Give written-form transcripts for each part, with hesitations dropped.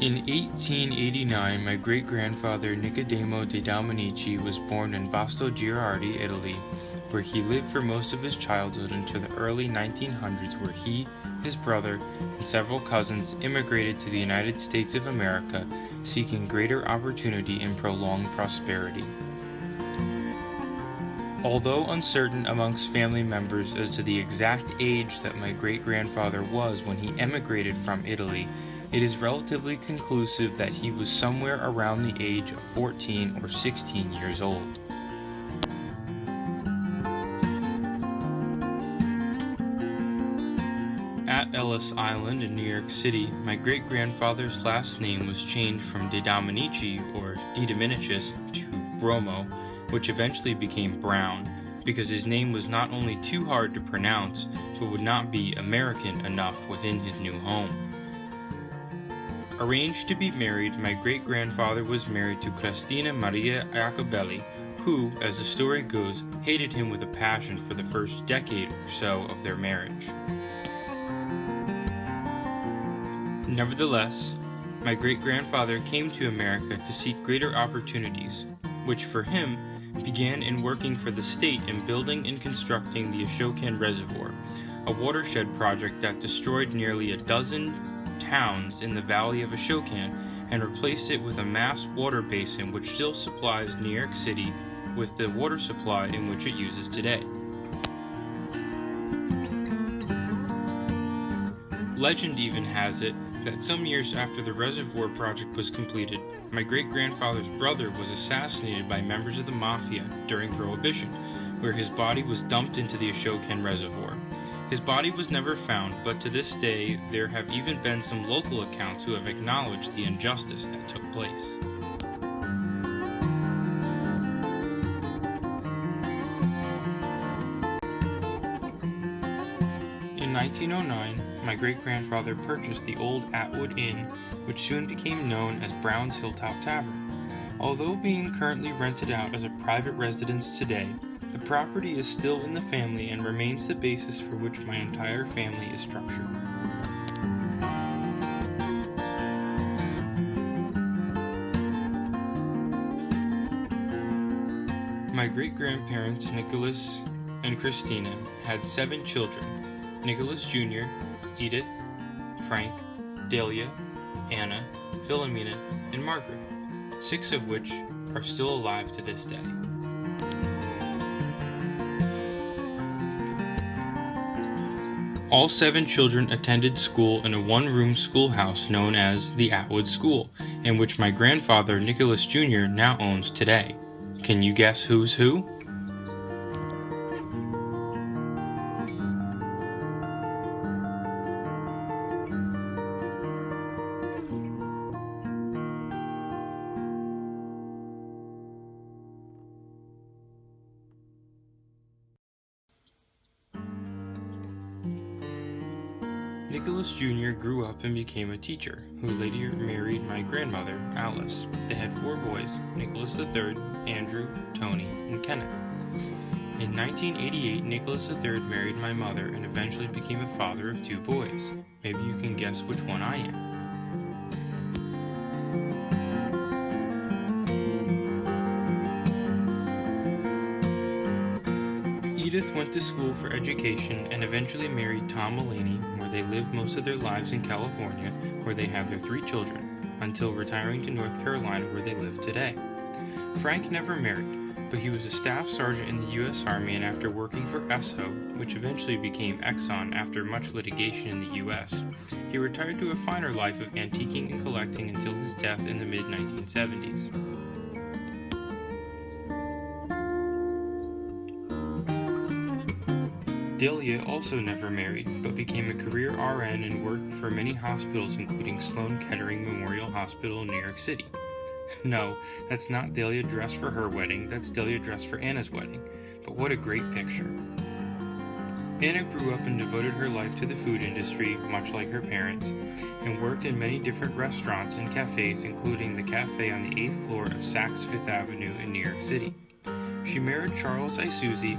In 1889, my great-grandfather Nicodemo de Dominici was born in Vasto Girardi, Italy, where he lived for most of his childhood until the early 1900s, where he, his brother, and several cousins immigrated to the United States of America, seeking greater opportunity and prolonged prosperity. Although uncertain amongst family members as to the exact age that my great-grandfather was when he emigrated from Italy, it is relatively conclusive that he was somewhere around the age of 14 or 16 years old. At Ellis Island in New York City, my great-grandfather's last name was changed from De Dominici or De Dominicis to Bromo, which eventually became Brown, because his name was not only too hard to pronounce, but would not be American enough within his new home. Arranged to be married, my great-grandfather was married to Cristina Maria Jacobelli, who, as the story goes, hated him with a passion for the first decade or so of their marriage. Nevertheless, my great-grandfather came to America to seek greater opportunities, which for him began in working for the state in building and constructing the Ashokan Reservoir, a watershed project that destroyed nearly a dozen towns in the valley of Ashokan and replaced it with a mass water basin which still supplies New York City with the water supply in which it uses today. Legend even has it that some years after the reservoir project was completed, my great-grandfather's brother was assassinated by members of the Mafia during Prohibition, where his body was dumped into the Ashokan Reservoir. His body was never found, but to this day there have even been some local accounts who have acknowledged the injustice that took place. In 1909, my great-grandfather purchased the old Atwood Inn, which soon became known as Brown's Hilltop Tavern. Although being currently rented out as a private residence today, the property is still in the family and remains the basis for which my entire family is structured. My great-grandparents, Nicholas and Christina, had 7 children: Nicholas Jr., Edith, Frank, Delia, Anna, Philomena, and Margaret, 6 of which are still alive to this day. All 7 children attended school in a one-room schoolhouse known as the Atwood School, in which my grandfather, Nicholas Jr., now owns today. Can you guess who's who? Nicholas Jr. grew up and became a teacher, who later married my grandmother, Alice. They had 4 boys, Nicholas III, Andrew, Tony, and Kenneth. In 1988, Nicholas III married my mother and eventually became a father of 2 boys. Maybe you can guess which one I am. Edith went to school for education and eventually married Tom Mulaney, where they lived most of their lives in California, where they have their 3 children, until retiring to North Carolina, where they live today. Frank never married, but he was a staff sergeant in the U.S. Army, and after working for Esso, which eventually became Exxon after much litigation in the U.S., he retired to a finer life of antiquing and collecting until his death in the mid-1970s. Delia also never married, but became a career RN and worked for many hospitals, including Sloan Kettering Memorial Hospital in New York City. No, that's not Delia dressed for her wedding, that's Delia dressed for Anna's wedding. But what a great picture. Anna grew up and devoted her life to the food industry, much like her parents, and worked in many different restaurants and cafes, including the cafe on the 8th floor of Saks Fifth Avenue in New York City. She married Charles Isuzi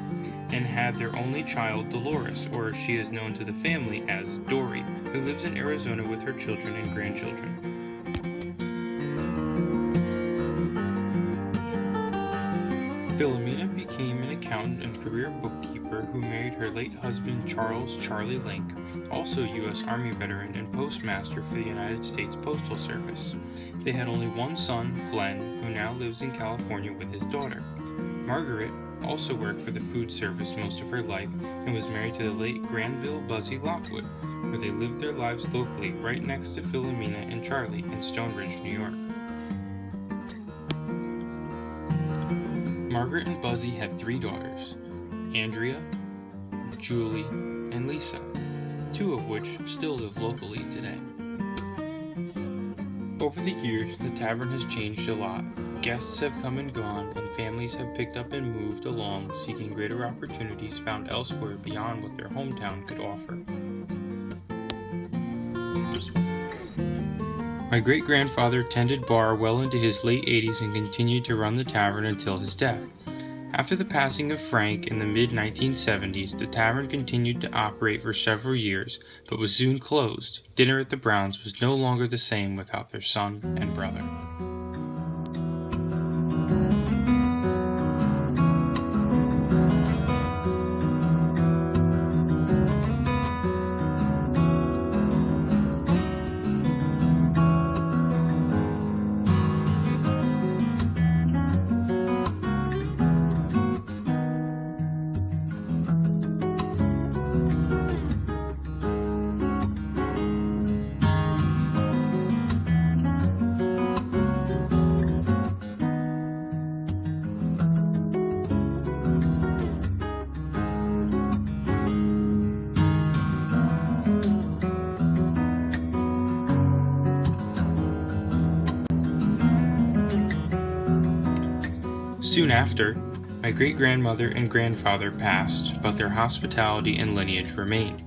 and had their only child, Dolores, or as she is known to the family as Dory, who lives in Arizona with her children and grandchildren. Philomena became an accountant and career bookkeeper who married her late husband Charles Charlie Link, also U.S. Army veteran and postmaster for the United States Postal Service. They had only one son, Glenn, who now lives in California with his daughter. Margaret also worked for the food service most of her life and was married to the late Granville Buzzy Lockwood, where they lived their lives locally right next to Philomena and Charlie in Stonebridge, New York. Margaret and Buzzy had 3 daughters, Andrea, Julie, and Lisa, 2 of which still live locally today. Over the years, the tavern has changed a lot. Guests have come and gone, and families have picked up and moved along, seeking greater opportunities found elsewhere beyond what their hometown could offer. My great-grandfather tended bar well into his late 80s and continued to run the tavern until his death. After the passing of Frank in the mid-1970s, the tavern continued to operate for several years, but was soon closed. Dinner at the Browns was no longer the same without their son and brother. Soon after, my great-grandmother and grandfather passed, but their hospitality and lineage remained.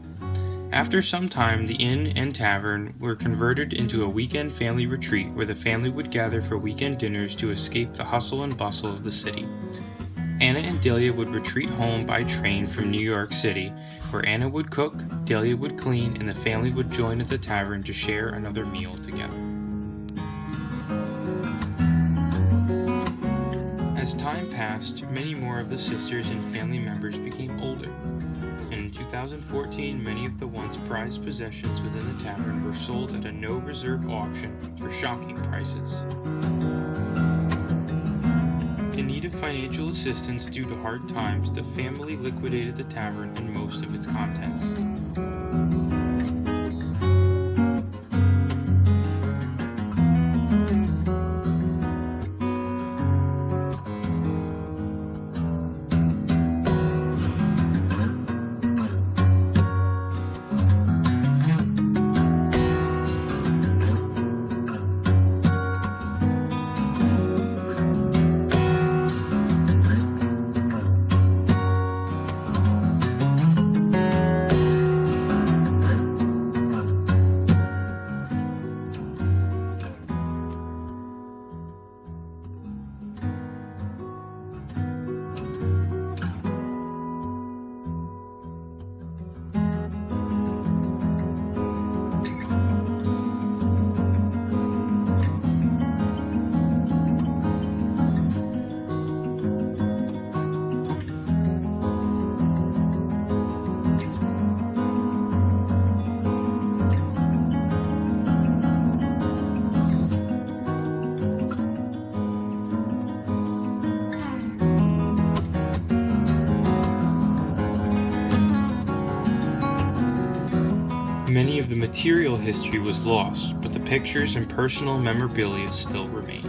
After some time, the inn and tavern were converted into a weekend family retreat where the family would gather for weekend dinners to escape the hustle and bustle of the city. Anna and Delia would retreat home by train from New York City, where Anna would cook, Delia would clean, and the family would join at the tavern to share another meal together. As time passed, many more of the sisters and family members became older, and in 2014 many of the once prized possessions within the tavern were sold at a no-reserve auction for shocking prices. In need of financial assistance due to hard times, the family liquidated the tavern and most of its contents. Many of the material history was lost, but the pictures and personal memorabilia still remain.